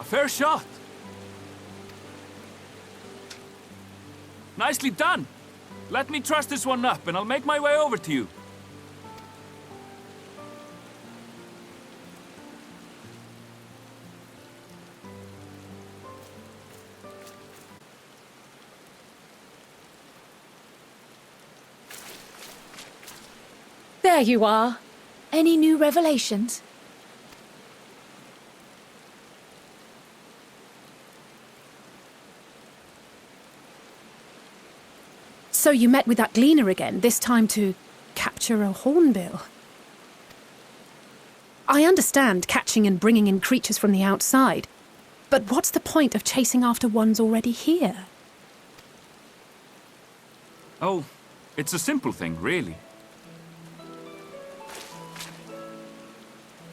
Fair shot. Nicely done. Let me truss this one up and I'll make my way over to you. There you are. Any new revelations? So you met with that gleaner again, this time to capture a hornbill. I understand catching and bringing in creatures from the outside, but what's the point of chasing after ones already here? Oh, it's a simple thing, really.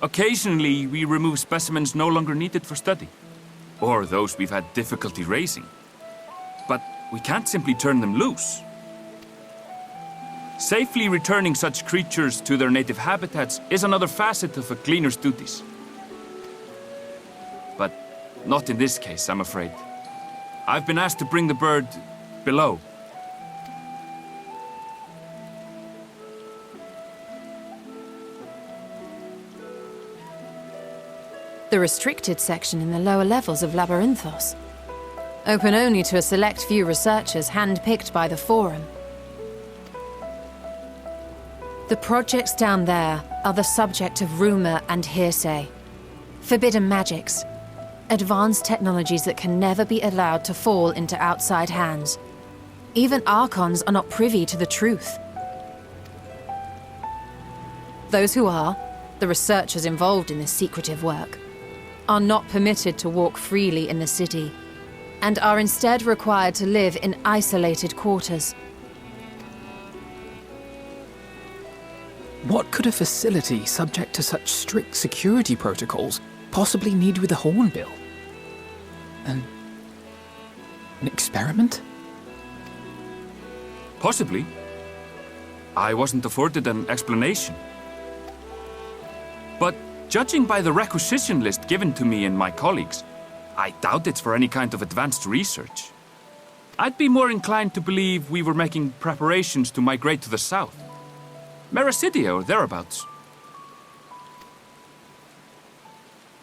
Occasionally, we remove specimens no longer needed for study, or those we've had difficulty raising. But we can't simply turn them loose. Safely returning such creatures to their native habitats is another facet of a gleaner's duties. But not in this case, I'm afraid. I've been asked to bring the bird below. The restricted section in the lower levels of Labyrinthos. Open only to a select few researchers hand-picked by the Forum. The projects down there are the subject of rumor and hearsay. Forbidden magics. Advanced technologies that can never be allowed to fall into outside hands. Even Archons are not privy to the truth. Those who are, the researchers involved in this secretive work, are not permitted to walk freely in the city, and are instead required to live in isolated quarters. What could a facility subject to such strict security protocols possibly need with a hornbill? An experiment? Possibly. I wasn't afforded an explanation. But judging by the requisition list given to me and my colleagues, I doubt it's for any kind of advanced research. I'd be more inclined to believe we were making preparations to migrate to the south. Mericidia or thereabouts.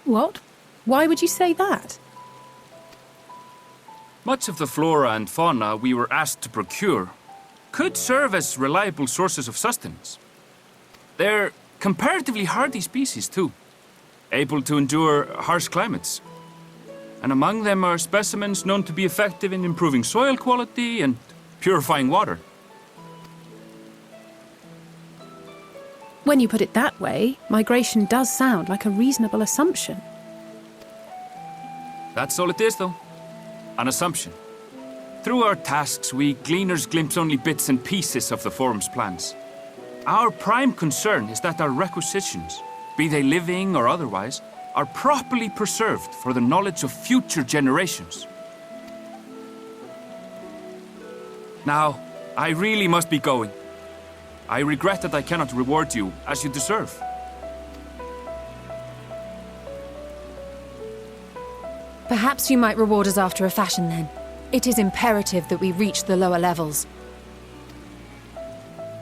What? Why would you say that? Much of the flora and fauna we were asked to procure could serve as reliable sources of sustenance. They're comparatively hardy species, too, able to endure harsh climates. And among them are specimens known to be effective in improving soil quality and purifying water. When you put it that way, migration does sound like a reasonable assumption. That's all it is, though. An assumption. Through our tasks, we gleaners glimpse only bits and pieces of the Forum's plans. Our prime concern is that our requisitions, be they living or otherwise, are properly preserved for the knowledge of future generations. Now, I really must be going. I regret that I cannot reward you as you deserve. Perhaps you might reward us after a fashion then. It is imperative that we reach the lower levels.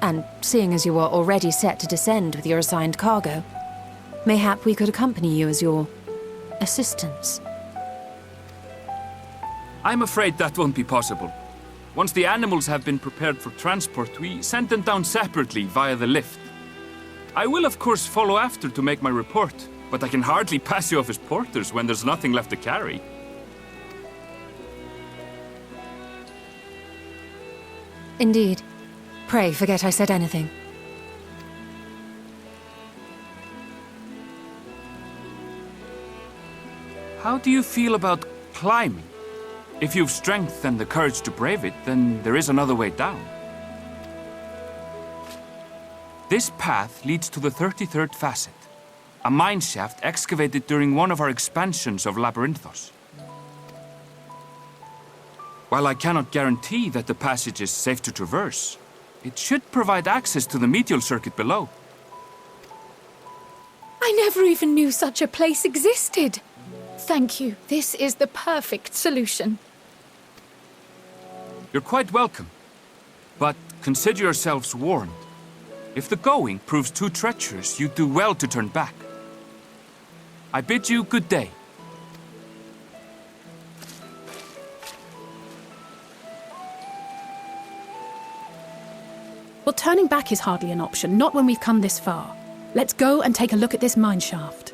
And seeing as you are already set to descend with your assigned cargo, mayhap we could accompany you as your assistants. I'm afraid that won't be possible. Once the animals have been prepared for transport, we send them down separately via the lift. I will of course follow after to make my report, but I can hardly pass you off as porters when there's nothing left to carry. Indeed. Pray forget I said anything. How do you feel about climbing? If you've strength and the courage to brave it, then there is another way down. This path leads to the 33rd facet, a mine shaft excavated during one of our expansions of Labyrinthos. While I cannot guarantee that the passage is safe to traverse, it should provide access to the medial circuit below. I never even knew such a place existed. Thank you. This is the perfect solution. You're quite welcome. But consider yourselves warned. If the going proves too treacherous, you'd do well to turn back. I bid you good day. Well, turning back is hardly an option, not when we've come this far. Let's go and take a look at this mine shaft.